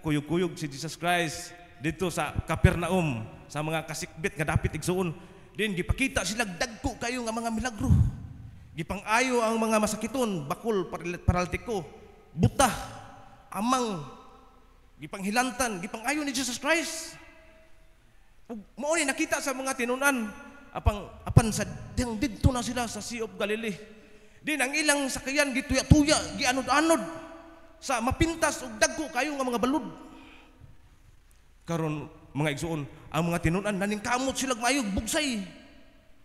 nakuyog-kuyog si Jesus Christ dito sa Capernaum sa mga kasikbit nga dapit igsuon. Din gipakita sila dagko kayo nga mga milagro. Gipang-ayo ang mga masakiton, bakol, paralitiko, buta, amang, gipanghilantan, gipang-ayo ni Jesus Christ. Mao ni nakita sa mga tinunan apan sa didto na sila sa Sea of Galilee. Din ang ilang sakayan gituya-tuya, gianod-anod sa mapintas ug dagko kayo nga mga balod. Karon mga igsuon, ang mga tinunan naningkamot sila mayog bugsay,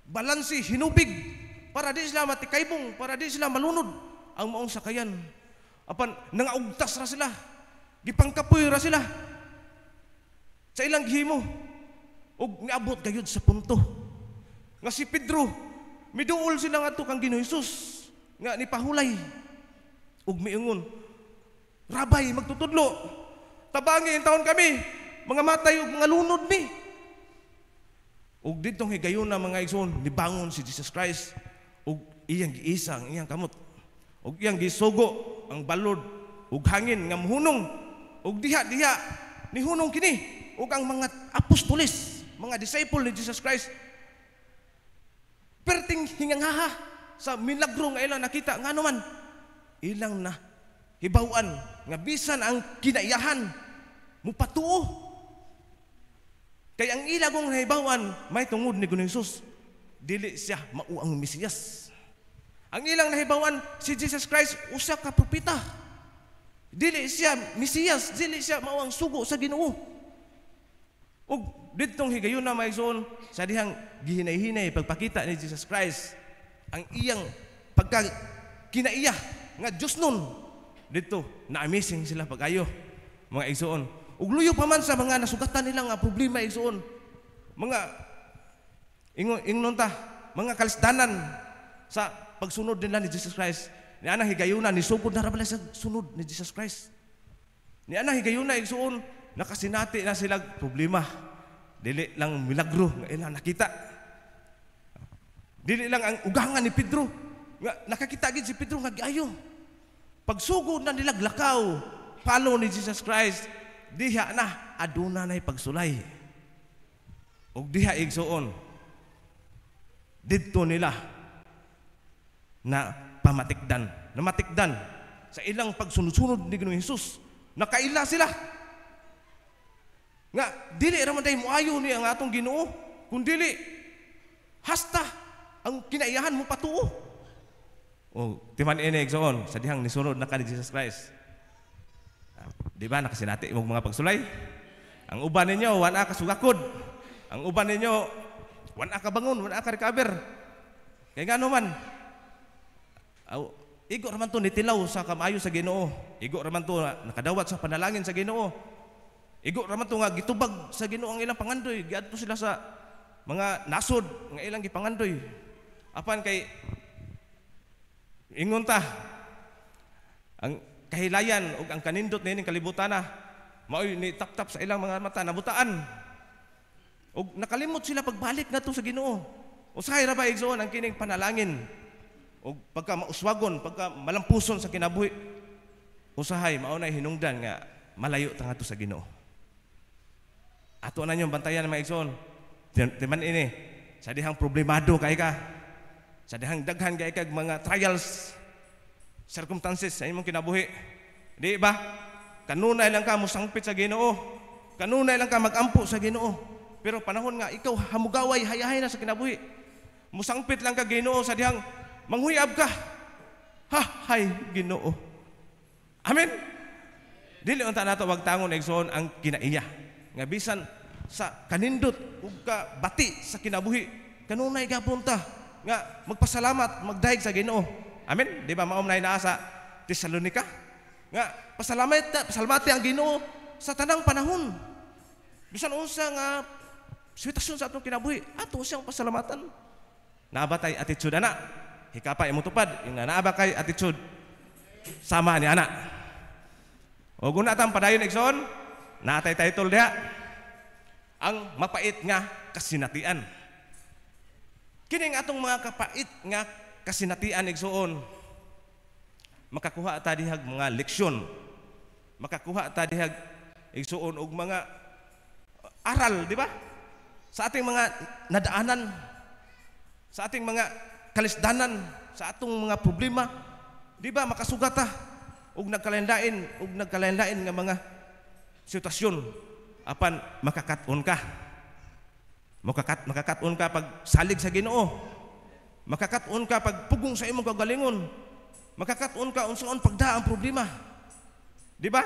balansi, hinubig para di sila matikaybong, para di sila malunod ang maong sakayan. Apan nangaugtas ra sila, gipangkapoy ra sila sa ilang gihimo. Og niabot gayud sa punto nga si Pedro miduol sila ngadto kang Ginoong Hesus nga nipahulay ug miingon, Rabay, magtutudlo, tabangi taon kami, mga matay ug mga lunod mi. Ug didtong higayon na mga igsoon, nibangon si Jesus Christ ug iyang giisa ang iyang kamot ug iyang gisugo ang balod ug hangin nga mohunong ug diha-diha ni hunong kini ug ang mga apostoles, mga disciple ni Jesus Christ perting hinganghaha sa milagro nga ilang nakita nga naman ilang na hibaw-an nga bisan ang kinaiyahan mupatuo kay ang ilagong nahibaw-an may tungod ni Ginoong Hesus dili siya mao ang Mesiyas. Ang ilang nahibaw-an si Jesus Christ usa ka propeta, dili siya Mesiyas, dili siya mao ang sugo sa Ginoo. Ug didtong higayon na maigsoon sa dihang gihinay-hinay pagpakita ni Jesus Christ ang iyang pagka kinaiya nga Dios nun, dito na-amazing sila pagayo mga igsoon. Ug luyo pa man sa mga nasugatan nila nga problema igsoon, mga ingnon ta, mga kalisdanan sa pagsunod nila ni Jesus Christ. Ni ana higayuna ni sugod na ra bala sa sunod ni Jesus Christ. Ni ana higayuna igsoon nakasinati na sila problema. Dili lang milagro nga ilang nakita. Dili lang ang ugangan ni Pedro nga nakakita gid si Pedro nga giayo. Pagsugod na nila lakaw, follow ni Jesus Christ, diha na aduna nay pagsulay. Ug diha igsuon didto nila na namatikdan sa ilang pagsunod-sunod ni Ginoong Hesus. Nakaila sila nga dili ra man day moayo ni ang atong Ginoo, kundili hasta ang kinaiyahan mo patuo. O timan ini igsoon sa dihang nisunod na ka ni Jesus Christ. Di ba nakasinati imong mga pagsulay? Ang uban ninyo wala ka sugakod. Ang uban ninyo wala ka bangon, wala ka recover. Kay ngano man igo ra man to nitilaw sa kamayo sa Ginoo. Igo ra man to nakadawat sa panalangin sa Ginoo. Igo ra man to nga gitubag sa Ginoo ang ilang pangandoy. Giadto sila sa mga nasod nga ilang gipangandoy. Apan kay ingon ta ang kahilayan ug ang kanindot nining kalibutan na maoy ni tap-tap sa ilang mga mata nabutaan. Ug nakalimot sila pagbalik ngadto sa Ginoo. Usahay ra ba igsoon ang kining panalangin? O pagka mauswagon, pagka malampuson sa kinabuhi, usahay maunay hinungdan nga malayo ta ngadto sa Ginoo. Ato na nyo bantayan mga igsoon. Timan ini sa dihang problemado kay ka, sa dihang daghan kay ka mga trials, circumstances sa imong kinabuhi. Di ba? Kanunay lang ka musangpit sa Ginoo. Kanunay lang ka magampo sa Ginoo. Pero panahon nga ikaw hamugaway hayahay na sa kinabuhi. Musangpit lang ka Ginoo sa dihang manghuyab ka. Hay Ginoo. Amen. Dili unta nato wag tangon igsoon ang kinaiya. Nga bisan sa kanindot ug ka bati sa kinabuhi, kanunay gapon ta nga magpasalamat, magdahig sa Ginoo. Amen. Di ba maom na inaasa Tesalonica nga pasalamati ang Ginoo sa tanang panahon. Bisan unsa nga sitwasyon sa atong kinabuhi, ato siyang pasalamatan. Naaba tay attitude ana. Hikapa imong tupad, nga naaba kay attitude sama ni ana. O guna tang padayon igsoon, natay title diha ang mapait nga kasinatian. Kining atong mga kapait nga kasinatian igsoon, makakuha ta dihag mga leksyon, makakuha ta dihag igsuon og mga aral, di ba? Sa ating mga nadaanan, sa ating mga kalisdanan, sa atong mga problema, di ba makasugat ta og nagkalain-lain nga mga sitwasyon apan makakaton ka. Makakaton ka pag salig sa Ginoo. Makakaton ka pag pugong sa imong kagalingon. Makakaton ka unsaon pagdaa ang problema. Di ba?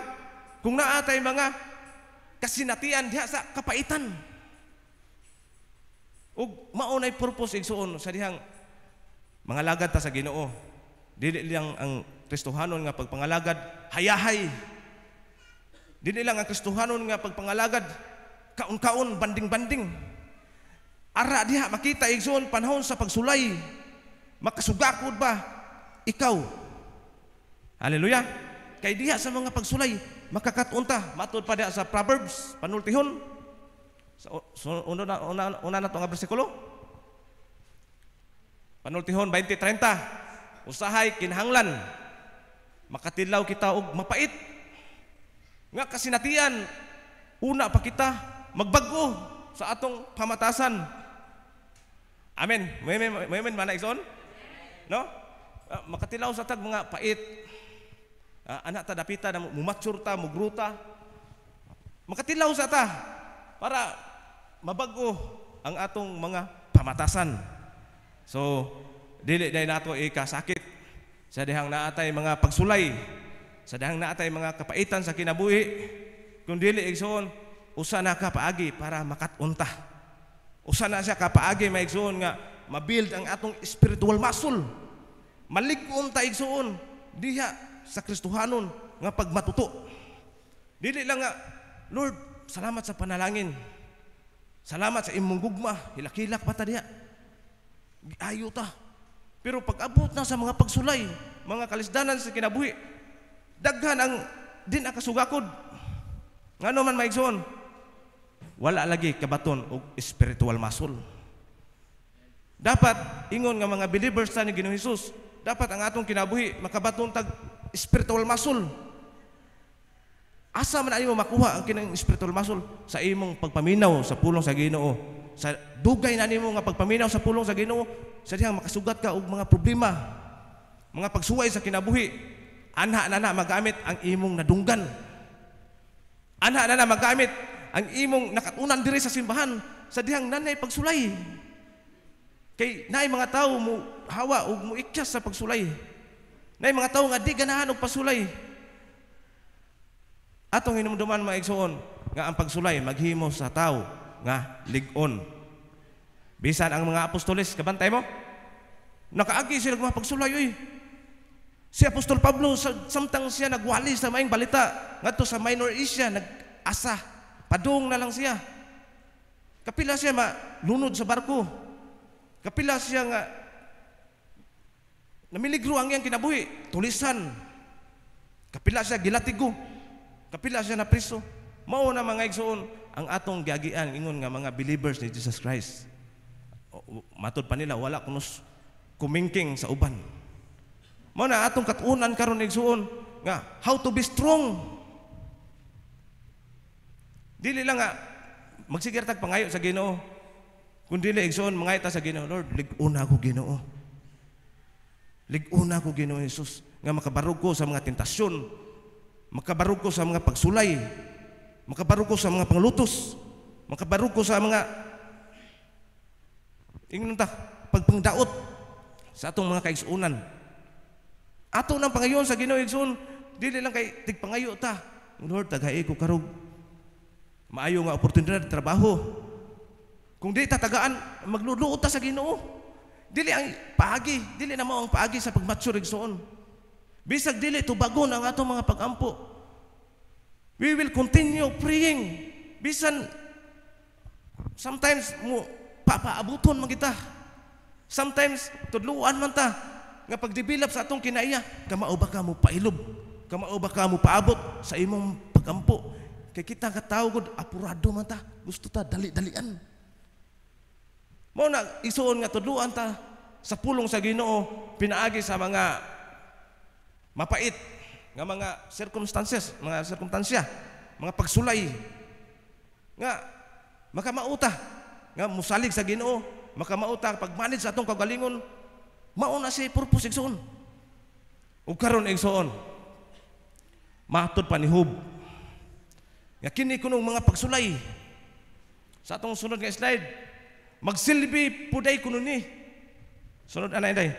Kung naatay mga kasinatian diha sa kapaitan. Ug maunay purpose igsuon sa dihang mga lagad ta sa Ginoo. Dili lang ang Kristohanon nga pagpangalagad hayahay. Dili lang ang Kristohanon nga pagpangalagad kaon-kaon, banding-banding. Ara diha makita igsoon panahon sa pagsulay. Makasugakod ba ikaw? Hallelujah. Kay diha sa mga pagsulay makakatunta matud pa diha sa Proverbs panultihon. So, una na to nga bersikulo. Panultihon 20:30. Usahay kinahanglan makatilaw kita og mapait. Nga kasinatian una pa kita magbago sa atong pamatasan. Amen. May mana igsoon? No? Makatilaw sa tag mga pait. Anak ta dapita na mumature ta, mugruta. Makatilaw sa ta para mabago ang atong mga pamatasan. So, dili day nato ikasakit sa dihang naatay mga pagsulay, sa dihang naatay mga kapaitan sa kinabuhi, kung dili igsoon usa na ka paagi para makatunta. Usa na siya ka paagi maigsoon nga mabuild ang atong spiritual muscle. Malig-on ta igsoon diha sa Kristohanon nga pagmatuto. Dili lang nga, Lord, salamat sa panalangin. Salamat sa imong gugma, hilak-hilak pa ta diha. Ayo ta. Pero pag abot na sa mga pagsulay, mga kalisdanan sa kinabuhi, daghan ang din akasugakod. Ngano man maigsoon, wala lagi kabaton og spiritual muscle. Dapat ingon nga mga believers sa ni Ginoong Hesus, dapat ang atong kinabuhi makabaton tag spiritual muscle. Asa man ayo makuha ang kinang spiritual muscle? Sa imong pagpaminaw sa pulong sa Ginoo. Sa dugay na nimo nga pagpaminaw sa pulong sa Ginoo, sa dihang makasugat ka og mga problema, mga pagsuway sa kinabuhi. Anha na magamit ang imong nadunggan. Anha na magamit ang imong nakatunan diri sa simbahan sa dihang nanay pagsulay. Kay naay mga tawo mo hawa og mo ikyas sa pagsulay. Naay mga tawo nga di ganahan og pasulay. Atong hinumduman maigsoon nga ang pagsulay maghimo sa tawo nga lig-on. Bisan ang mga apostoles kabantay mo, nakaagi sila mga pagsulay oy. Si Apostol Pablo samtang siya nagwali sa maayong balita ngadto sa Minor Asia, nag-asa padung na lang siya. Kapila siya malunod sa barko. Kapila siya nga namiligro ang iyang kinabuhi, tulisan. Kapila siya gilatigo. Kapila siya na priso. Mao na mga igsoon ang atong giagian ingon nga mga believers ni Jesus Christ. Matod pa nila wala kunos kumingking sa uban. Mao na atong katuunan karon igsoon nga how to be strong. Dili lang nga magsigir tag pangayo sa Ginoo. Kun dili igsoon mangayta sa Ginoo, Lord, lig-una ko Ginoo. Lig-una ko Ginoo Hesus nga makabarog ko sa mga tentasyon, makabarog ko sa mga pagsulay, makabarog ko sa mga panglutos, makabarog ko sa mga ingnon ta pagpangdaot sa atong mga kaigsuonan. Ato nang pangayon sa Ginoo igsoon, dili lang kay tigpangayo ta. Lord, tagay ko karog maayo nga oportunidad de trabaho. Kung di tatagaan, magluluot ta sa Ginoo. Dili ang paagi, dili na mao ang paagi sa pagmature igsoon. Bisag dili tubagon ang atong mga pagampo. We will continue praying. Bisan sometimes mo papaabuton man kita. Sometimes tudluan man ta nga pagdevelop sa atong kinaiya, kamao ba ka mo pailob? Kamao ba ka mo paabot sa imong pagampo? Kay kita nga tawo gud apurado man ta, gusto ta dali-dalian. Mao na isuon nga tudluan ta sa pulong sa Ginoo pinaagi sa mga mapait nga mga circumstances, mga sirkumstansya mga pagsulay nga makamauta nga musalig sa Ginoo, makamauta pagmanage sa atong kagalingon, mao na siya purpose igsoon. Ug karon igsoon, matud pa ni Job nga kini kunong mga pagsulay sa atong sunod nga slide, magsilbi puday kuno ni. Sunod anay day.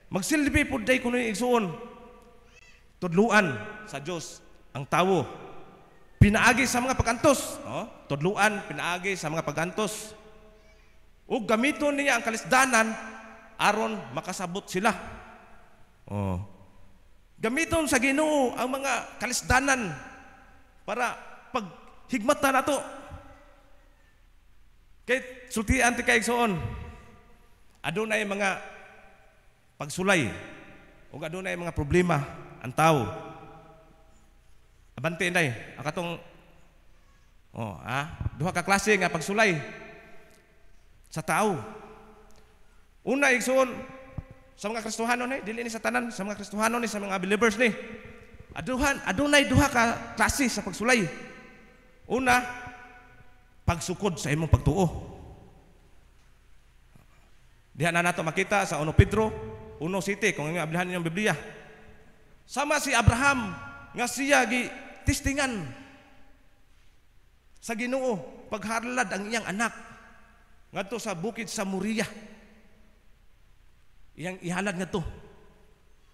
Magsilbi puday kuno ni igsoon. Tudluan sa Dios ang tawo. Pinaagi sa mga pagantos, tudluan pinaagi sa mga pagantos. Ug gamiton niya ang kalisdanan aron makasabot sila. Gamiton sa Ginoo ang mga kalisdanan para paghigmatan nato. Kay sultian ti kay igsoon, adunay mga pagsulay ug adunay mga problema ang tao. Abante inday, akatong duha ka klase nga pagsulay sa tao. Una igsoon sa mga Kristohanon dili ni sa tanan, sa mga Kristohanon sa mga believers ni. Adunay duha ka klase sa pagsulay. Una, pagsukod sa imong pagtuo. Diha na nato makita sa 1 Pedro 1:7 kung inyo ablihan ninyong Biblia. Sama si Abraham nga siya gi testingan sa Ginoo pagharlad ang iyang anak ngadto sa bukid sa Moriah. Iyang ihalad ngadto.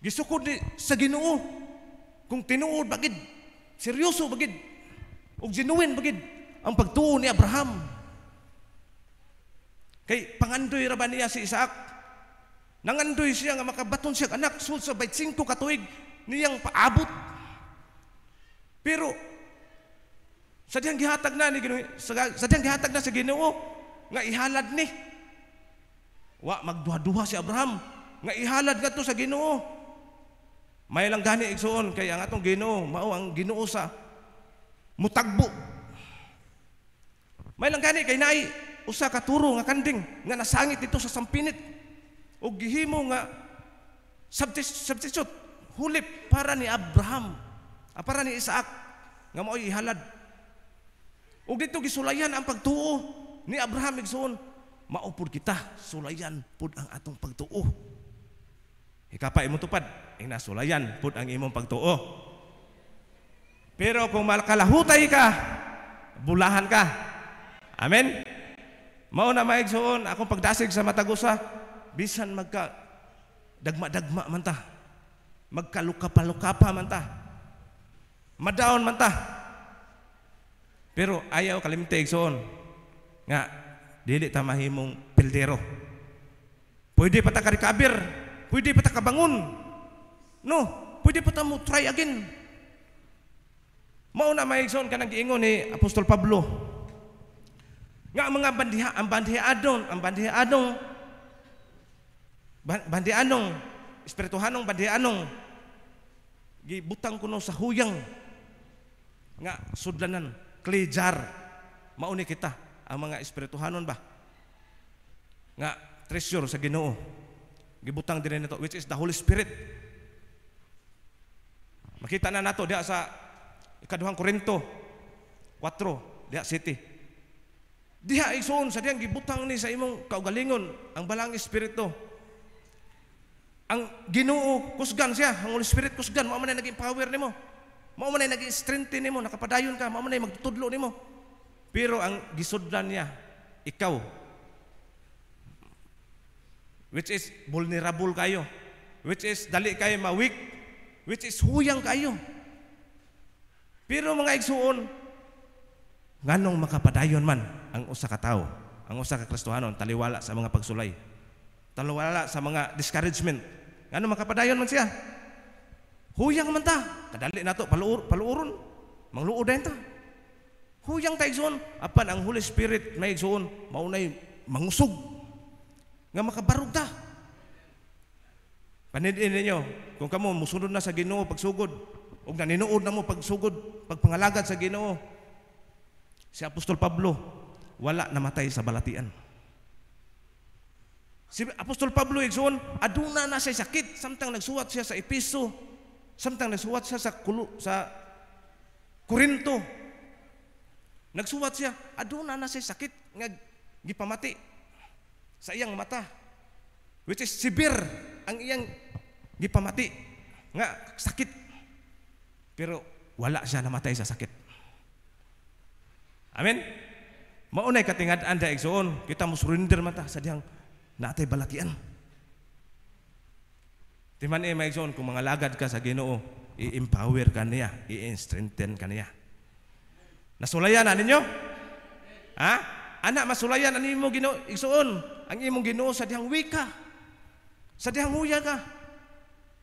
Gisukod sa Ginoo kung tinuod bagid, seryoso bagid, ug genuine bagid ang pagtuo ni Abraham. Kay pangandoy ra ba niya si Isaac? Nangandoy siya nga makabaton siya anak sul sa 25 ka tuig niyang paabot. Pero sadyang gihatag na ni Ginoo, sadyang gihatag na sa Ginoo nga ihalad ni. Wa magduha-duha si Abraham nga ihalad ngadto sa Ginoo. May lang gani igsoon kay ang atong Ginoo mao ang Ginoo sa mutagbo. May lang gani kay naay usa ka turo nga kanding nga nasangit dito sa sampinit ug gihimo nga substitute hulip para ni Abraham, para ni Isaac nga mao'y ihalad. Ug dito gisulayan ang pagtuo ni Abraham igsoon, maupod kita sulayan pud ang atong pagtuo. Ikapa imong tupad, nasulayan pud ang imong pagtuo. Pero kung makalahutay ka, bulahan ka. Amen. Mao na maigsoon akong pagdasig sa matagusa, bisan magka dagma-dagma man ta, magkalukapa-lukapa man ta, madaon man ta, pero ayaw kalimte igsoon nga dili ta mahimong pildero. Pwede pa ta ka-recover, pwede pa ta kabangon, no, pwede pa ta mo try again. Mao na maigsoon kanang giingon ni Apostol Pablo nga mga bandianong espirituhanong bandianong gibutang kuno sa huyang nga sudlanan clay jar. Mao ni kita ang mga espirituhanon ba nga treasure sa Ginoo, gibutang din nito which is the Holy Spirit. Makita na nato diha sa 2 Korinto 4 diha city. Diha igsoon sa diyang gibutang ni sa imong kaugalingon ang balang espiritu. Ang Ginoo kusgan siya, ang Holy Spirit kusgan, mao man ay naging power nimo. Mao man ay naging strength nimo, nakapadayon ka, mao man ay magtutudlo nimo. Pero ang gisudlan niya, ikaw, which is vulnerable kayo, which is dali kayo ma-weak, which is huyang kayo. Pero mga igsuon, nganong makapadayon man ang usa ka tawo, ang usa ka Kristohanon taliwala sa mga pagsulay, taliwala sa mga discouragement, nganong makapadayon man siya? Huyang man ta, kadali nato paluuron, mangluod dayon ta. Huyang ta igsoon, apan ang Holy Spirit may igsoon maunay mangusog nga makabarog ta. Panidin ninyo, kung kamo musunod na sa Ginoo pagsugod, ug naninuod na mo pagsugod, pagpangalagad sa Ginoo, si Apostol Pablo wala namatay sa balatian. Si Apostol Pablo igsoon aduna na siya sakit, samtang nagsuwat siya sa Epeso, samtang nagsuwat siya sa Korinto, Nagsuwat siya, aduna na siya sakit nga gipamati sa iyang mata, which is severe ang iyang gipamati nga sakit, pero wala siya namatay sa sakit. Amen. Maunay katingad-an da igsoon, kita mo surrender man ta sa dihang natay balatian. Timan maigsoon, kung mga lagad ka sa Ginoo, i-empower ka niya, i-strengthen ka niya. Nasulayan na ninyo? Ha? Anak, masulayan ang imong Ginoo, igsoon, ang imong Ginoo sa dihang wika, sa dihang huya ka.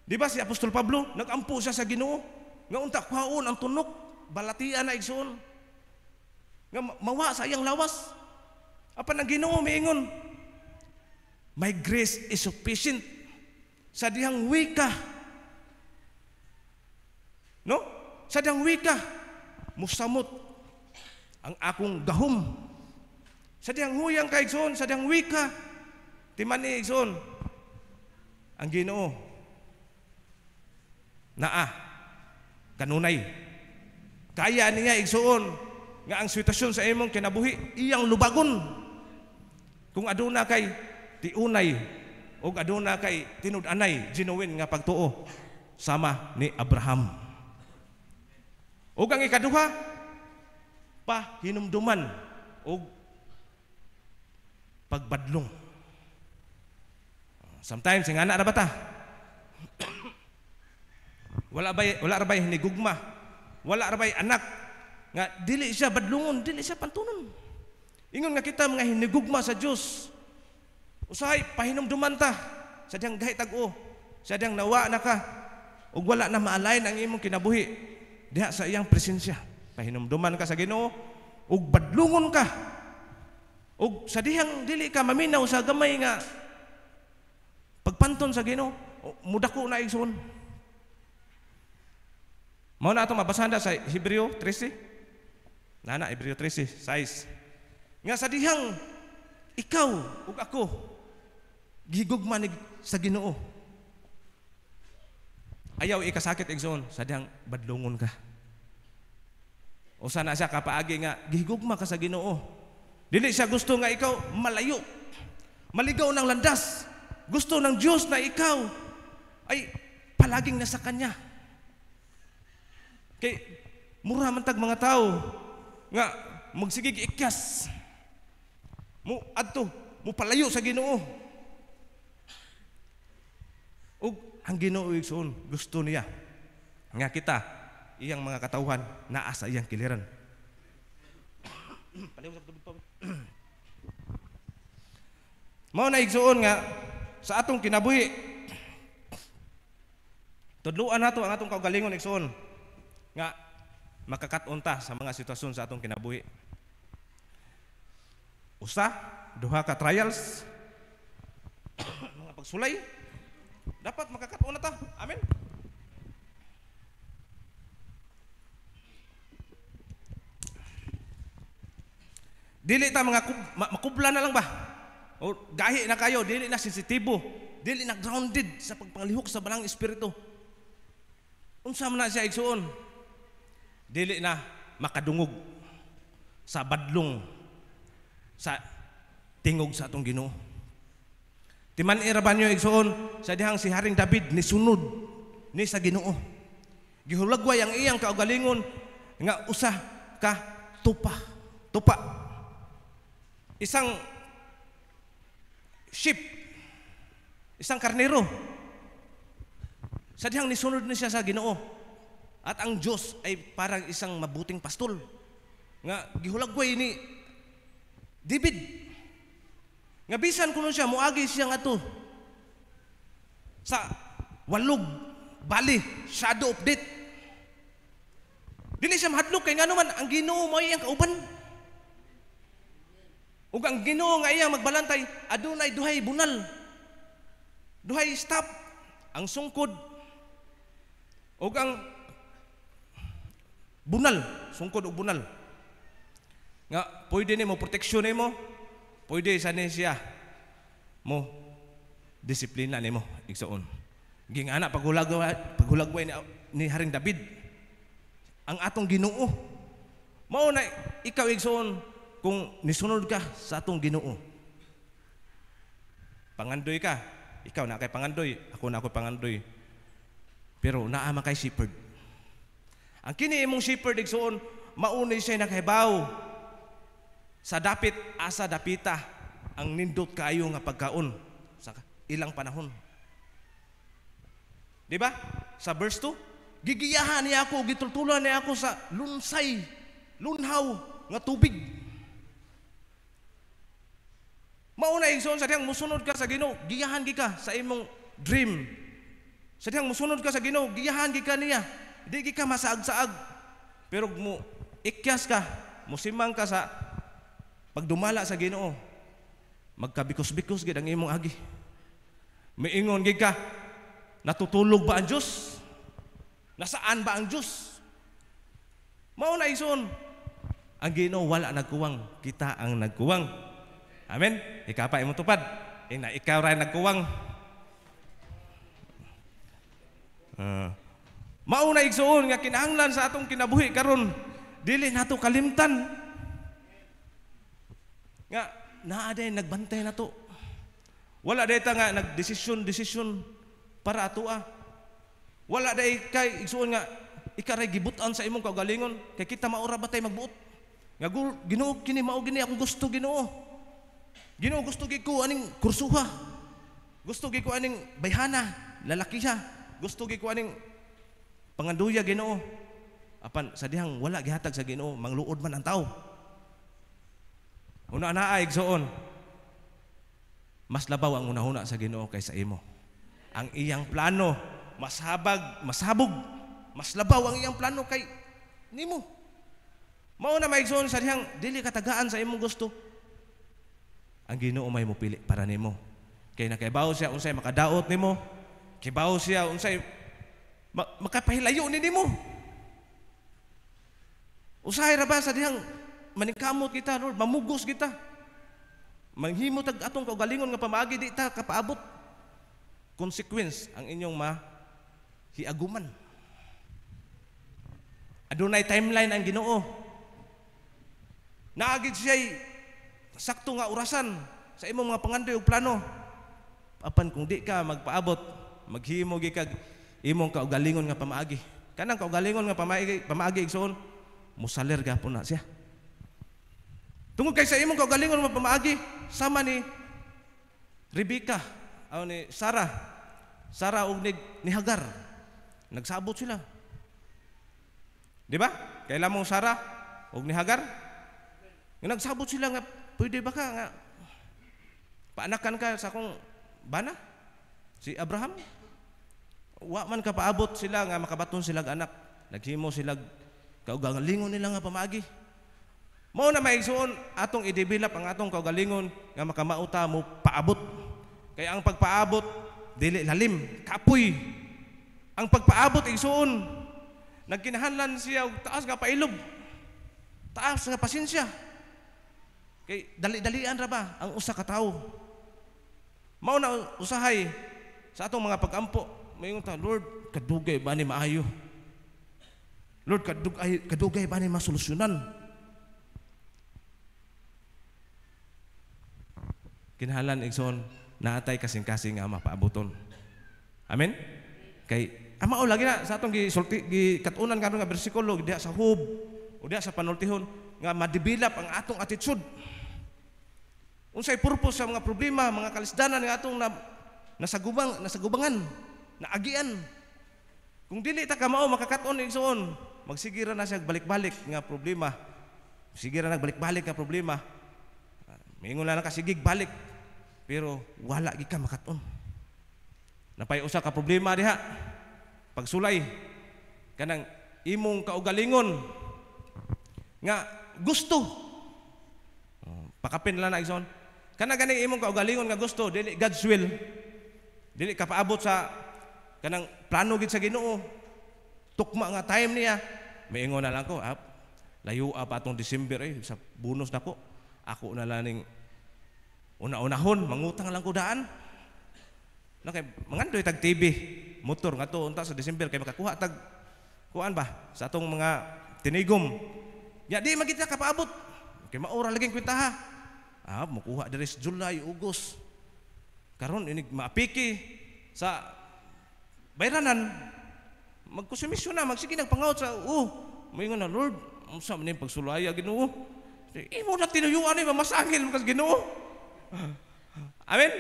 Di ba si Apostol Pablo, nag-ampo siya sa Ginoo, nga unta kwaon ang tunok, balatian na igsoon, nga mawa sa iyang lawas. Apan ang Ginoo miingon, my grace is sufficient sa dihang wika. No? Sa dihang wika, musamot ang akong gahom. Sa dihang huyang ka igsoon, sa dihang wika, timani igsoon, ang Ginoo naa kanunay. Kaya niya igsoon nga ang sitwasyon sa imong kinabuhi iyang lubagon. Kung aduna kay tiunay o aduna kay tinud-anay genuine nga pagtuo sama ni Abraham. O ang ikaduha, pahinumduman o pagbadlong. Sometimes nga na ba ta? wala ra bay hinigugma, wala ra bay anak nga dili siya badlungon, dili siya pantunon. Ingon nga kita mga hinigugma sa Dios, usahay pahinumduman ta sa diyang gahi tag-o, sa diyang nawa na ka ug wala na maalayn ang imong kinabuhi diha sa iyang presensya. Pahinumduman ka sa Ginoo ug badlungon ka, ug sa dihang dili ka maminaw sa gamay nga pagpanton sa Ginoo, mudako na igsoon. Mao na atong mabasahan sa Hebreo 13. Nana, Hebreo 13:6. Nga sa dihang ikaw ug ako gihigugma sa Ginoo, ayaw ikasakit igsoon sa dihang badlungon ka. O sana siya kapaagi nga gihigugma ka sa Ginoo. Dili siya gusto nga ikaw malayo, maligaw ng landas. Gusto ng Diyos na ikaw ay palaging nasa Kanya. Kay mura man tag mga tao nga magsigig ikyas mo adto mo palayo sa Ginoo. Ug ang Ginoo igsoon gusto niya nga kita iyang mga katawhan naa sa iyang kiliran. Mao na igsoon nga sa atong kinabuhi, tudluan nato ang atong kaugalingon igsoon nga makakat-on ta sa mga sitwasyon sa atong kinabuhi. Usa, duha ka trials, mga pagsulay, dapat makakat-on na ta. Amen. Dili ta mga makubla na lang ba? O gahi na kayo, dili na sensitibo, dili na grounded sa pagpangalihok sa balang espiritu. Unsa man na siya igsuon? Dili na makadungog sa badlong sa tingog sa atong Ginoo. Timan iraban nyo igsuon sa dihang si Haring David ni sunod ni sa Ginoo. Gihulagway ang iyang kaugalingon nga usa ka tupa. Isang sheep, isang karnero. Sa dihang nisunod ni siya sa Ginoo. At ang Diyos ay parang isang mabuting pastol nga gihulagway ni David. Nga bisan kuno siya muagi siya nga to sa walog bali, shadow of death. Dili siya mahadlok kay ngano man ang Ginoo mao iyang kauban. Ug ang Ginoo nga iyang magbalantay adunay duhay bunal, duhay stop ang sungkod ug ang bunal, sungkod ug bunal. Nga pwede nimo proteksyon nimo, pwede sa siya mo disiplina nimo igsoon. Gingana paghulagway ni Haring David ang atong Ginoo. Mao na ikaw igsoon kung nisunod ka sa atong Ginoo. Pangandoy ka, ikaw na kay pangandoy, ako na ako pangandoy. Pero naa man kay shepherd. Ang kini imong shepherd igsoon, maunay siya nakahibaw sa dapit asa dapita ang nindot kaayo nga pagkaon sa ilang panahon. Di ba? Sa verse 2, gigiyahan niya ako, gitultulan niya ako sa lunsay, lunhaw nga tubig. Mauna igsoon sa diyang musunod ka sa Ginoo, giyahan ka sa imong dream. Sa diyang musunod ka sa Ginoo, giyahan ka niya. Di ka masaag-saag. Pero mo ikyas ka, musimang ka sa pagdumala sa Ginoo. Magkabikos-bikos gid ang imong agi. Miingon gid ka, natutulog ba ang Diyos? Nasaan ba ang Diyos? Mauna igsoon, ang Ginoo wala nagkuwang, kita ang nagkuwang. Amen. Ikapa imong tupad. Ina ikaw ra nagkuwang. Mauna igsoon nga kinahanglan sa atong kinabuhi karon, dili nato kalimtan. Nga naa day nagbantay nato. Wala day ta nga nagdesisyon para atoa. Wala day kay igsoon nga ikaray gibutan sa imong kaugalingon kay kita maura ba tay magbuot. Nga Ginoo kini mao gini akong gusto Ginoo. Ginoo gusto gid ko aning kursuha. Gusto gid ko aning bayhana, lalakiha. Gusto gid ko aning panganduya Ginoo. Apan sa dihang wala gihatag sa Ginoo, mangluod man ang tao. Una naa igsoon. Mas labaw ang unahuna sa Ginoo kaysa imo. Ang iyang plano mas habog, mas labaw ang iyang plano kay nimo. Mao na maigsoon sa dihang dili katagaan sa imong gusto. Ang Ginoo may mopili para nimo. Kay nakaibaw siya unsay makadaot nimo, kibaw siya unsay makapahilayo ni nimo. Usahay ra ba sa dihang maningkamot kita, Lord, mamugos kita. Manghimo tag atong kaugalingon nga pamaagi di ta kapaabot. Consequence ang inyong hiaguman. Adunay timeline ang Ginoo. Naagid siya'y sakto nga orasan sa imong mga pangandoy ug plano. Apan kung di ka magpaabot, maghimo gi kag imong kaugalingon nga pamaagi. Kanang kaugalingon nga pamaagi igsoon, musaler gapon na siya. Tungod kay sa imong kaugalingon nga pamaagi, sama ni Rebecca o ni Sarah ug ni Hagar. Nagsabot sila. Di ba? Kailan mong Sarah ug ni Hagar? Nagsabot sila nga, pwede ba ka nga paanakan ka sa akong bana? Si Abraham? Wa man ka paabot sila nga makabaton sila anak. Naghimo sila kaugalingon nila nga pamaagi. Mao na maigsoon atong i-develop ang atong kaugalingon nga makamauta mo paabot. Kaya ang pagpaabot dili lalim, kapoy. Ang pagpaabot igsoon nagkinahanglan siya og taas nga pailob. Taas nga pasensya. Kay dali-dalian ra ba ang usa ka tawo? Mao na usahay sa atong mga pag-ampo. Mayong ta, Lord, kadugay ba ni maayo? Lord, kadugay ba ni masolusyonan? Kinahanglan igsoon naatay kasing-kasing nga mapaaboton. Amen? Kay mao lagi na sa atong gikatunan karon nga bersikulo diha sa Hub o diha sa panultihon nga ma-develop ang atong attitude. Unsay purpose sa mga problema, mga kalisdanan nga atong nasagubangan, naagian. Kung dili ta ka mao makakaton igsoon, magsigira na siya balik-balik nga problema. Sigira nagbalik-balik nga problema. Mingon na nakasigig balik. Pero wala gid ka makaton. Napay usa ka problema diha. Pagsulay kanang imong kaugalingon nga gusto. Pakapin lang na igsoon. Kana ganing imong kaugalingon nga gusto, dili God's will. Dili ka paabot sa kanang plano gid sa Ginoo. Tukma nga time niya. Maingon na lang ko, layo pa atong December sa bonus nako. Ako na lang ning una-unahon, mangutang lang ko daan. Kay mangandoy tag TV, motor nga to unta sa December kay makakuha tag kuan ba sa atong mga tinigom Ya di magita kapaabot. Kay maura laging kwentaha. Makuha diri sa July, August. Karon ini maapiki sa bayranan. Magkonsumisyon na, magsige nagpangaot sa moingon na Lord, unsa man ning pagsulaya Ginoo? Imo na tinuyuan ni mamasangil mo kas Ginoo. Amen.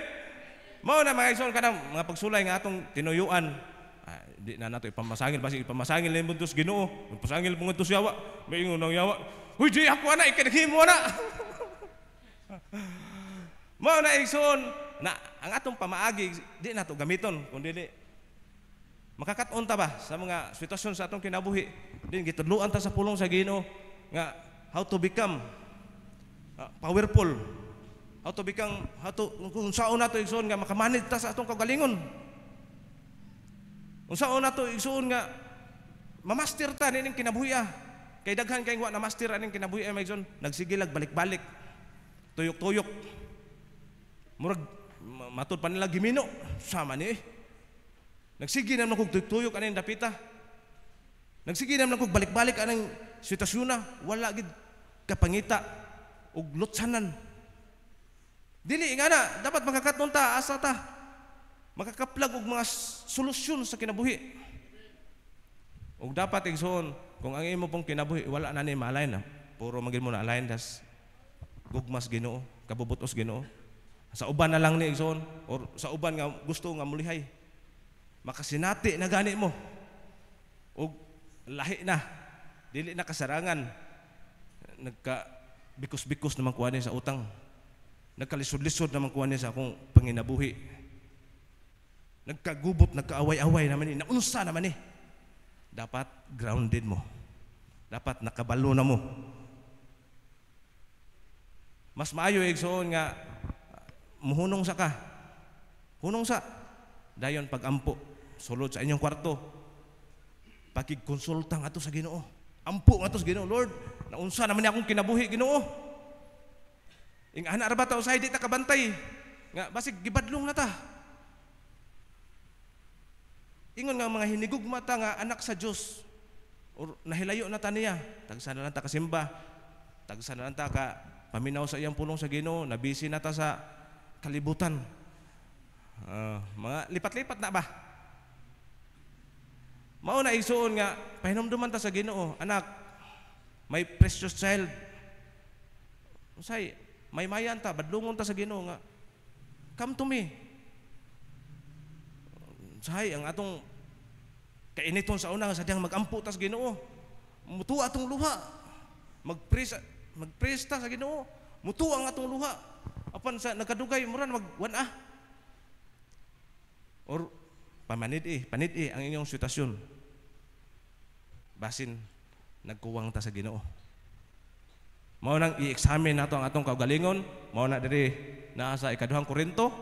Mao na mga igsoon kanang mga pagsulay nga atong tinuyuan. Di na nato ipamasangil basi ipamasangil ni buntos Ginoo. Pasangil mo ngadto yawa. Moingon nang yawa. Huy, di ako ana ikinahimo na. Mao na igsoon na ang atong pamaagi di nato gamiton kundi makakaton ta ba sa mga sitwasyon sa atong kinabuhi. Din gitudloan ta sa pulong sa Ginoo nga how to become powerful. How to become kung saon nato igsoon nga makamanid ta sa atong kagalingon. Kung saon nato igsoon nga mamaster ta nining kinabuhi. Kay daghan kay wa na master aning kinabuhi ay igsoon nagsigilag balik-balik. Tuyok-tuyok. Murag matud pa nila gimino sama ni nagsige naman kog tuyok aning dapita. Nagsige naman kog balik-balik aning sitwasyon na wala gid kapangita ug lutsanan. Dili nga na dapat makakaton ta asa ta makakaplag og mga solusyon sa kinabuhi. Ug dapat igsoon kung ang imo pong kinabuhi wala na ni malay na puro magin mo na alain das gugmas Ginoo, kabubutos Ginoo. Sa uban na lang ni igsoon or sa uban nga gusto nga mulihay. Makasinati na gani mo. Og lahi na. Dili na kasarangan. Nagka bikos-bikos naman kuha niya sa utang. Nagkalisod-lisod naman kuha niya sa akong panginabuhi. Nagkagubot, nagkaaway-away naman ni. Naunsa naman ni. Dapat grounded mo. Dapat nakabalo na mo. Mas maayo igsoon nga muhunong sa ka. Hunong sa. Dayon pag-ampo. Sulod sa inyong kwarto. Pakigkonsulta nga to sa Ginoo. Ampo nga to sa Ginoo. Lord, naunsa naman niya akong kinabuhi Ginoo. Ing ana ra ba ta usahay di ta kabantay. Nga basig gibadlong na ta. Ingon nga mga hinigugma ta nga anak sa Dios. Or nahilayo na ta niya. Tagsa na lang ta kasimba. Tagsa na lang ta ka paminaw sa iyang pulong sa Ginoo. Nabisi na ta sa kalibutan. Mga lipat-lipat na ba? Mao na igsoon nga pahinumduman ta sa Ginoo, anak, may precious child. Usay, may mayan ta, badlungon ta sa Ginoo nga. Come to me. Usay ang atong kainiton sa una nga sadyang magampo ta sa Ginoo. Mutuwa atong luha. Magpraise ta sa Ginoo. Mutuwa ang atong luha. Apan sa nagkadugay mura magwan or panid ang inyong sitwasyon. Basin nagkuwang ta sa Ginoo. Mao nang i-examine nato ang atong kaugalingon, mao na diri naa sa ikaduhang Korinto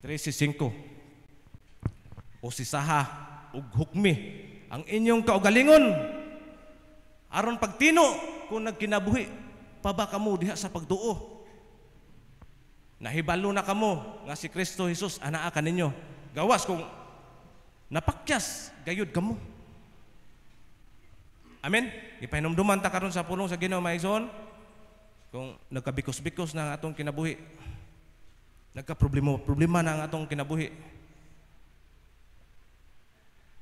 13:5. O sisaha ug hukmi ang inyong kaugalingon aron pagtino kung nagkinabuhi pa ba kamo diha sa pagtuo. Nahibalo na kamo nga si Kristo Jesus anaa kaninyo. Gawas kung napakyas gayud kamo. Amen. Ipahinumduman ta karon sa pulong sa Ginoo mga igsoon. Kung nagkabikos-bikos na ang atong kinabuhi. Nagka-problema na ang atong kinabuhi.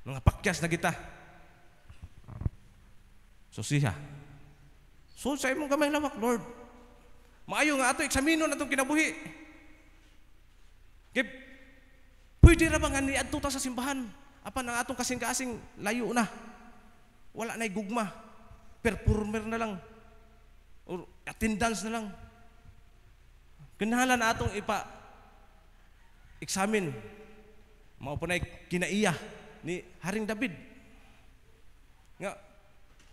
Mga pakyas na kita. So siya. So sa imong gamay lawak, Lord. Maayo nga ato eksaminon atong kinabuhi. Kaya pwede ra ba nga niadto ta sa simbahan? Apan ang atong kasing-kasing layo na. Wala na'y gugma. Performer na lang. O attendance na lang. Kinahanglan na atong examine. Mao po na'y kinaiya ni Haring David. Nga,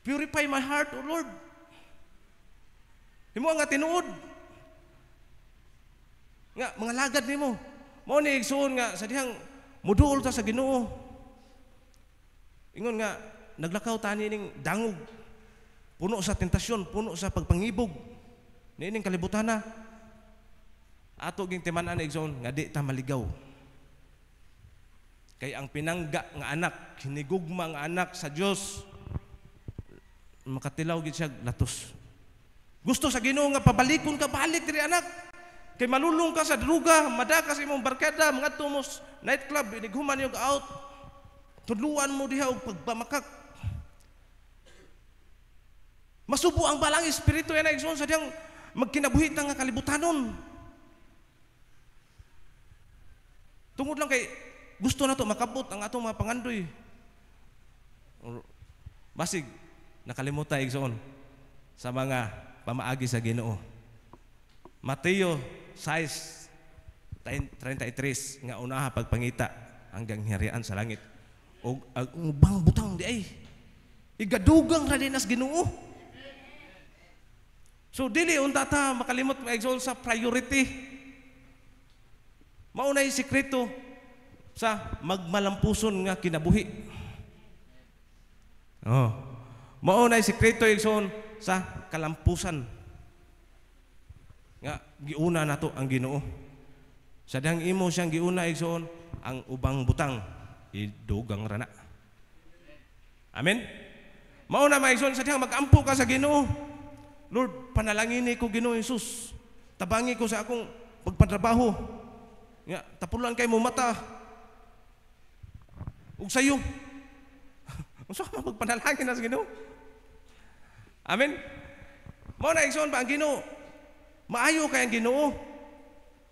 purify my heart, O Lord. Himo nga tinuod. Nga mga lagad nimo. Mao ni igsoon nga sa dihang muduol ta sa Ginoo. Ingon nga naglakaw ta ning dangog. Puno sa tentasyon, puno sa pagpangibog. Niining kalibutana. Ato ging timan-an igsoon nga di ta maligaw. Kay ang pinangga nga anak, hinigugma nga anak sa Dios makatilaw gid siya latos. Gusto sa Ginoo nga pabalikon ka, balik diri anak. Kay malulong ka sa druga, madaka sa imong barkada, mga tumos nightclub, inighuman yung out. Tudluan mo diha og pagbamakak. Masubo ang balang espiritu yan igsoon sa diyang magkinabuhi nga kalibutanon. Tungod lang kay gusto na to makabot ang atong mga pangandoy. Basig nakalimutan igsoon sa mga pamaagi sa Ginoo. Mateo 6:33 nga unaha pagpangita hanggang harian sa langit. Og ang ubang butang di ay igadugang ra dinas Ginoo. So dili unta ta makalimot maigsoon sa priority. Maunay sikreto sa magmalampuson nga kinabuhi. Maunay sikreto igsoon sa kalampusan nga giuna nato ang Ginoo. Sa dihang imo siyang giuna igsoon ang ubang butang idugang rana. Amen. Mao na maigsoon sa dihang magampo ka sa Ginoo. Lord, panalangini ko Ginoo Hesus. Tabangi ko sa akong pagpatrabaho. Nga tapulan kay mo mata. Ug sayo. Unsa man pagpanalangin na sa Ginoo? Amen. Mao na igsoon ba ang Ginoo? Maayo kay ang Ginoo.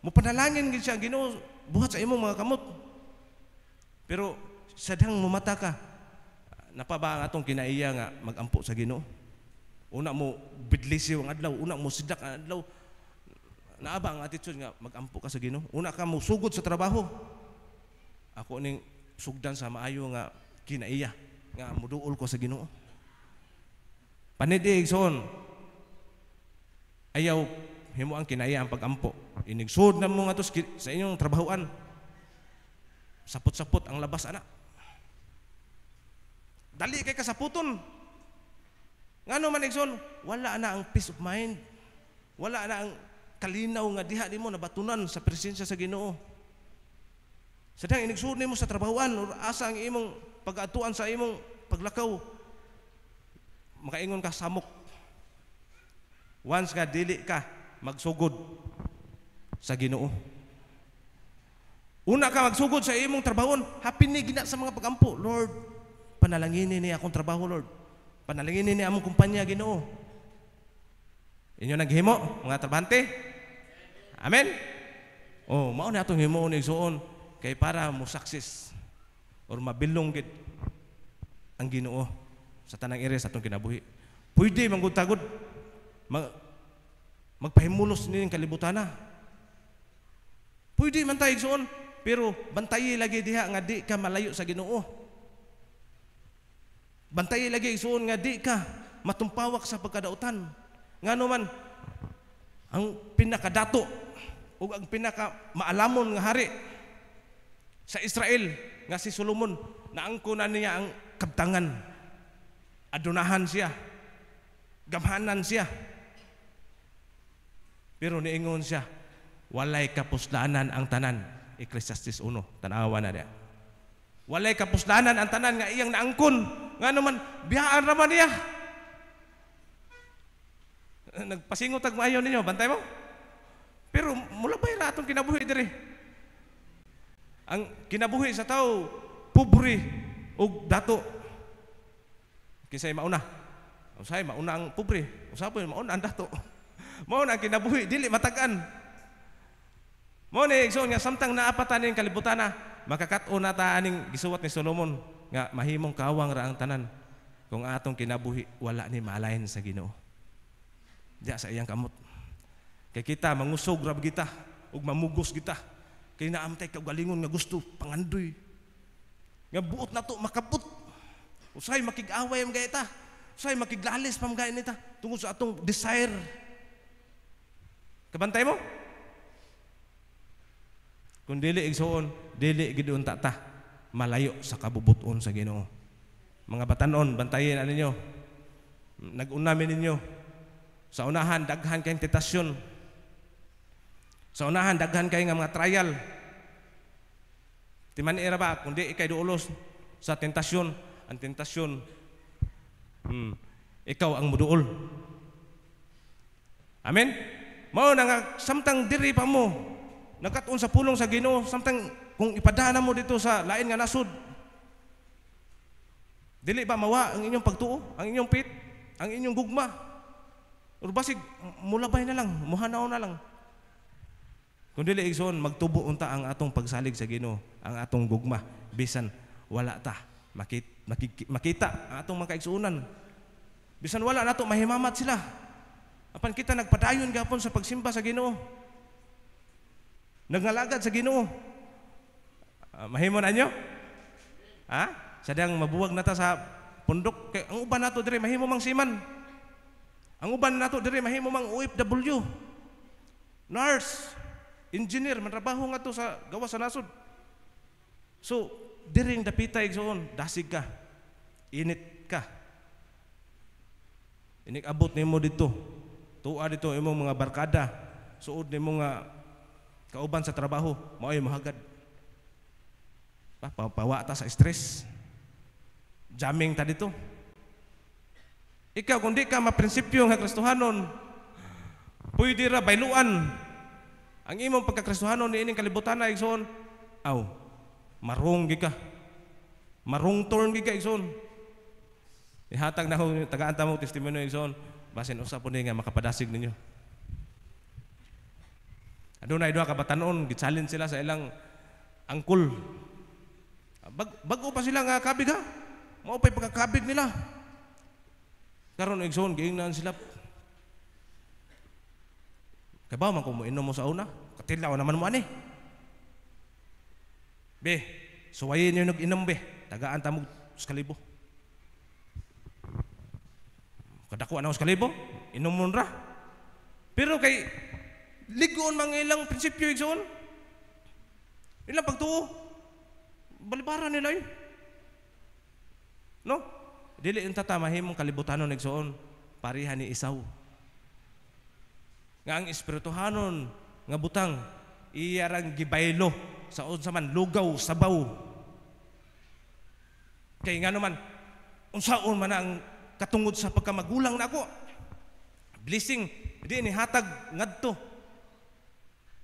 Mupanalangin gid siya ang Ginoo buhat sa imong mga kamot. Pero sa dihang mumata ka, napaba ang atong kinaiya nga magampo sa Ginoo. Una mo bidlisiw ang adlaw, una mo sidak ang adlaw. Naaba ang attitude nga magampo ka sa Ginoo. Una ka mo sugod sa trabaho. Ako ning sugdan sa maayo nga kinaiya nga muduol ko sa Ginoo. Panidig son. Ayaw himo ang kinaiya ang pagampo. Inigsud na mo nga to sa inyong trabahoan. Sapot-sapot ang labas ana. Dali kay kasaputon. Ngano man igsoon, wala na ang peace of mind. Wala na ang kalinaw nga diha nimo nabatunan sa presensya sa Ginoo. Sadang inigsud nimo sa trabahoan or asa ang imong pag-atuan sa imong paglakaw. Makaingon ka samok. Once nga dili ka magsugod sa Ginoo. Una ka magsugod sa imong trabahon, hapinig gina sa mga pagampo. Lord, panalanginin ni akong trabaho, Lord. Panalanginin ni among kumpanya Ginoo. Inyo naghimo mga trabahante? Amen. Mao na atong himo ni igsoon kay para mo success or mabilong gid ang Ginoo sa tanang area sa atong kinabuhi. Pwede manggud-tagod magpahimulos ning kalibutana. Pwede man tayo igsoon, pero bantayi lagi diha nga di ka malayo sa Ginoo. Bantayi lagi igsoon nga di ka matumpawak sa pagkadautan. Ngano man ang pinakadato o ang pinaka maalamon nga hari sa Israel nga si Solomon, naangko na niya ang kabtangan. Adunahan siya. Gamhanan siya. Pero niingon siya, walay kapuslanan ang tanan. Ecclesiastes 1, tanawa na niya. Walay kapuslanan ang tanan nga iyang naangkon. Nga naman, biyaan naman niya. Nagpasingot ang maayon ninyo, bantay mo? Pero mula ba yung atong kinabuhi diri? Ang kinabuhi sa tao, pobre o dato. Kisay mauna. Usay mauna ang pobre. Usapon mauna ang dato. Mauna ang kinabuhi, dili matagan. Mauna igsoon nga samtang naapatan ning kalibutana, makakat-o na ta aning gisuwat ni Solomon nga mahimong kawang ra ang tanan. Kung atong kinabuhi wala ni malain sa Ginoo. Diya sa iyang kamot. Kay kita mangusog ra kita ug mamugos kita. Kay naamtay kaugalingon nga gusto pangandoy. Nga buot nato makabot. Usay makig-away am gayta. Usay makiglalis pam gay nita tungod sa atong desire. Kabantay mo? Kung dili igsoon, dili gid unta ta malayo sa kabubuton sa Ginoo. Mga batanon, bantayin ano ninyo. Nag-unamin ninyo. Sa unahan, daghan kayong tentasyon. Sa unahan, daghan kayong mga trial. Timan era ba, kundi ikay duulos sa tentasyon. Ang tentasyon, ikaw ang muduol. Amen. Mao na nga samtang diri pa mo nagkatuon sa pulong sa Ginoo, samtang kung ipadana mo dito sa lain nga nasud, dili ba mawa ang inyong pagtuo, ang inyong pit, ang inyong gugma? Or basig mulabay na lang, muhanaw na lang. Kung dili igsoon, magtubo unta ang atong pagsalig sa Ginoo, ang atong gugma, bisan wala ta makita ang atong mga kaigsuonan. Bisan wala nato mahimamat sila. Apan kita nagpadayon gapon sa pagsimba sa Ginoo. Nagngalagad sa Ginoo. Mahimo na nyo? Ha? Sadyang mabuwag na ta sa pundok. Kaya ang uban nato diri mahimo mang siman. Ang uban nato diri mahimo mang OFW. Nurse, engineer, mantrabaho nga to sa gawas sa nasod. So, diring dapita igsoon, dasig ka. Init ka. Inik abot nimo dito. Tuwa dito imong mga barkada. Suod nimo nga kauban sa trabaho, mao'y mahagad. Pawa ta sa stress. Jamming ta dito. Ikaw, kung di ka maprinsipyo nga Kristohanon, pwede ra bayluan ang imong pagkakristohanon niining kalibutan na igsoon. Aw, marong gi ka. Marong turn gi ka igsoon. Ihatag na ko tagaan-ta mo testimonyo igsoon. Basin usa po ni nga makapadasig ninyo. Adunay duha ka batanon, gitsalin sila sa ilang angkol. Bago pa sila nga kabig ha. Mao pay pagkakabig nila. Karon igsoon giingnan sila. Kaya ba man kung inom mo sa una? Katilaw naman mo ani. Be, suwayin nyo nag-inom be. Tagaan ta mo skalibo. Kadako na skalibo, inom mo ra. Pero kay ligoon mga ilang prinsipyo igsoon. Ilang pagtuo. Balibara nila yun. No? Dili yung tatamahimong kalibutanon igsoon. Parihan ni Isaw. Nga ang espirituhanon nga butang iyarang gibaylo sa unsa man lugaw sabaw. Kay nga naman unsaon man ang katungod sa pagkamagulang nako. Blessing di ni hatag ngadto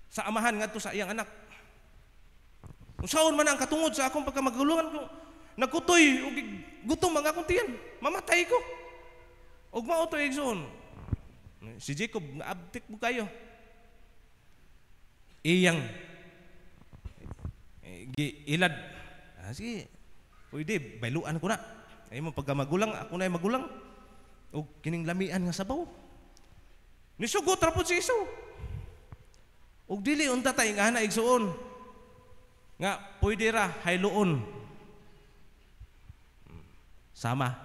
sa amahan ngadto sa iyang anak. Unsaon man ang katungod sa akong pagkamagulangan ko, nagkutoy ug gutom ang akong tiyan, mamatay ko. Ug mao to igsoon. Si Jacob naabtik mo kayo. Iyang ilad. Sige, pwede, bayluan ko na. Ay mo pagkamagulang, ako na magulang. O kining lamian nga sabaw. Nisugot ra pud si Isaw. Og dili unta tay nga na igsuon. Nga pwede ra hayloon. Sama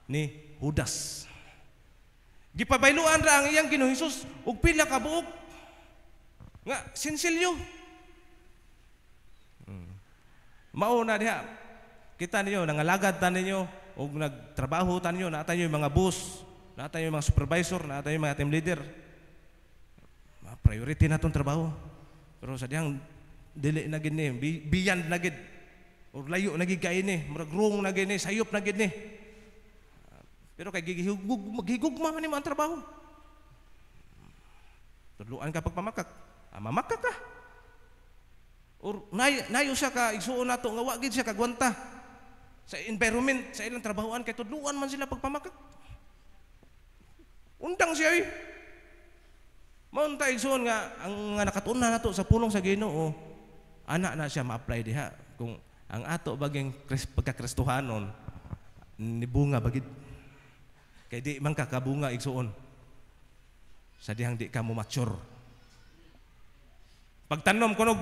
ni Judas. Gipabayluan ra ang iyang Ginoong Hesus og pila ka buok nga sinsilyo. Mao na diha kita ninyo nangalagad ta ninyo og nagtrabaho ta ninyo, naa tayo mga boss, naa tayo mga supervisor, naa tayo mga team leader. Priority na tong trabaho. Pero sa dihang dili na gid ni, beyond na gid. Or layo na gid kay ni, murag wrong na gid ni, sayop na gid ni. Pero kay maghigugma man ang trabaho. Tudluan ka pagpamakak. Mamakak ka. Or nayo siya ka igsuon nato nga wa gid siya kagwanta sa environment sa ilang trabahoan kay tudluan man sila pagpamakak. Undang siya eh. Maunta igsuon nga ang nakatuna nato sa pulong sa Ginoo, ana na siya ma-apply diha kung ang ato baging pagkakristohanon ni bunga bagid. Kay di man kakabunga igsuon sa dihang di ka mo mature. Pagtanom kunog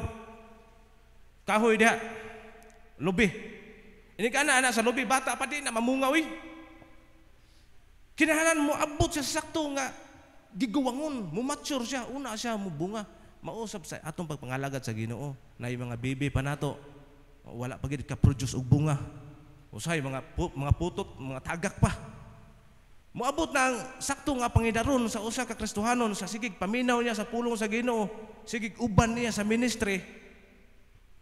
kahoy diha lubi. Ini ka ana sa lubi bata pa di na mamunga uy. Kinahanglan mo abot sa sakto nga giguwangon, mo mature siya, una siya mo bunga. Mausap sa atong pagpangalagad sa Ginoo na yung mga baby pa nato wala pa gid ka produce og bunga. Usay mga putot, mga tagak pa. Moabot na ang sakto nga pangidaron sa usa ka Kristohanon sa sigig paminaw niya sa pulong sa Ginoo, sigig uban niya sa ministry.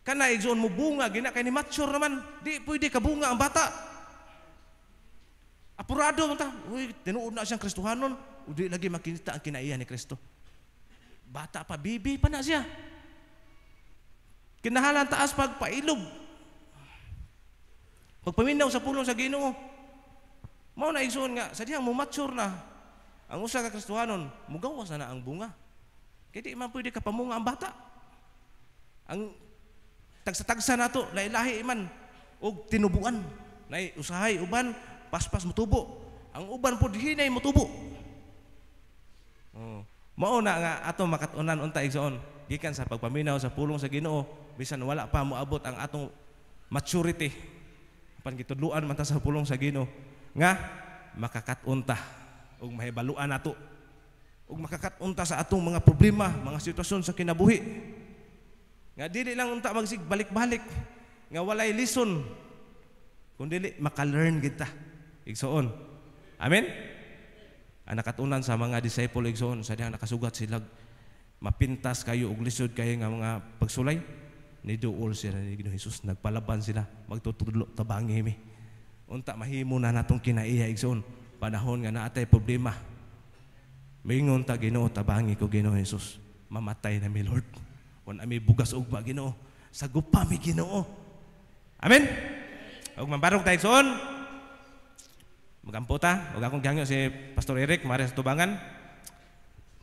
Kana igsoon mo bunga gina kay ni mature naman, di pwede ka bunga ang bata. Apurado man ta. Uy, tinuod na siyang Kristohanon. Udi lagi makita ang kinaiya ni Kristo. Bata pa, bibi pa na siya. Kinahalan taas pagpailog. Pagpaminaw sa pulong sa Ginoo. Mao na igsoon nga, sa dihang mumature na ang usa ka Kristohanon, mugawas na ang bunga. Kaya di man pwede kapamunga ang bata. Ang tagsa-tagsa nato, lahi-lahi man, og tinubuan. Nay usahay, uban, paspas mutubo. Ang uban po, hinay mutubo. Mao na nga ato makatunan unta igsoon gikan sa pagpaminaw sa pulong sa Ginoo bisan wala pa moabot ang atong maturity apan gitudloan man ta sa pulong sa Ginoo nga makakatunta ug mahibaluan nato ug makakatunta sa atong mga problema, mga sitwasyon sa kinabuhi nga dili lang unta magsig balik-balik nga walay lison kundi maka-learn kita igsoon. Amen. Ang nakatunan sa mga disciple igsoon sa dihang nakasugat sila mapintas kayo og lisod kayo nga mga pagsulay ni duol sila ni Ginoong Hesus nagpalaban sila magtutudlo tabangi mi unta mahimo na natong kinaiya igsoon panahon nga naatay problema mingon ta Ginoo tabangi ko Ginoong Hesus mamatay na mi Lord kun ami bugas ugma Ginoo sagup pa mi Ginoo. Amen. Ug mambarog ta igsoon. Magampo ta, huwag akong gangyo si Pastor Eric, mari sa tubangan.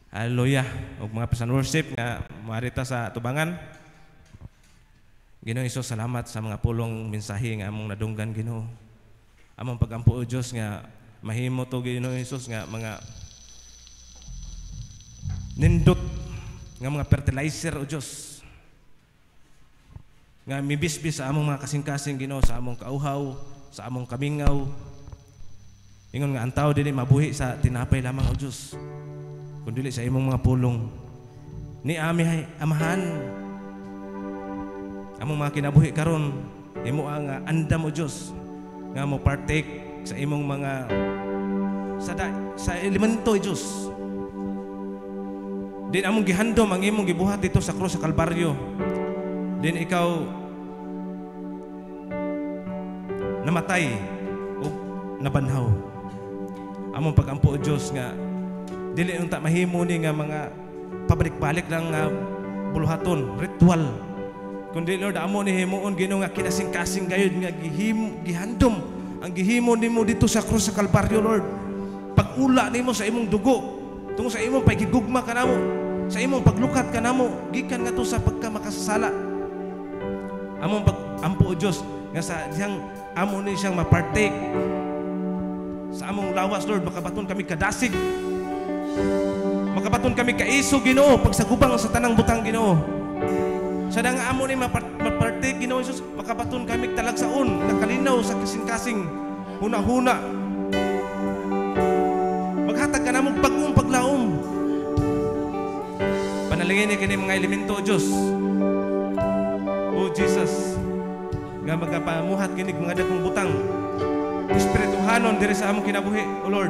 Hallelujah. Huwag mga pasan worship nga mari ta sa tubangan. Ginoong Hesus, salamat sa mga pulong mensahe nga among nadunggan Ginoo. Among pagampo o Diyos nga mahimo to Ginoong Hesus nga mga nindot nga mga fertilizer o Diyos. Nga mibisbis sa among mga kasing-kasing Ginoo, sa among kauhaw, sa among kamingaw. Ingon nga ang tao dili mabuhi sa tinapay lamang o Diyos kundi sa imong mga pulong ni ami amahan among mga kinabuhi karon imo ang andam o Diyos nga mo partake sa imong mga sa elemento o Diyos din among gihandom ang imong gibuhat dito sa krus sa Kalbaryo din ikaw namatay o nabanhaw among pagampo o Diyos nga dili unta mahimo ni nga mga pabalik-balik lang nga buluhaton, ritual. Kundi Lord amo ni himuon Ginoo nga kinasing-kasing gayud nga gihandom ang gihimo nimo dito sa krus sa Kalbaryo Lord. Pag-ula nimo sa imong dugo, tungo sa imong pagigugma kanamo, sa imong paglukat kanamo gikan ngadto sa pagkamakasasala. Among pagampo o Diyos nga sa diyang amo ni siyang ma-partake sa among lawas, Lord, makabaton kami kadasig. Makabaton kami kaiso, Ginoo, pagsagubang sa tanang butang, Ginoo. Sa dang amo ni mapartake, Ginoo Jesus, makabaton kami talagsaon, nakalinaw sa kasing-kasing, huna-huna. Maghatag ka na mong bagong paglaom. Panalingin ni kini mga elemento, Diyos. O Jesus, nga magapamuhat kinig mga dagong butang. Espirituhanon diri sa among kinabuhi, O Lord.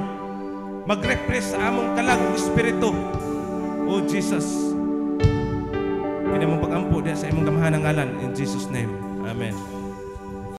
Mag-repress sa among kalag o espiritu, O Jesus. Kini mong pag-ampo diha sa imong gamahan ng ngalan, in Jesus' name. Amen.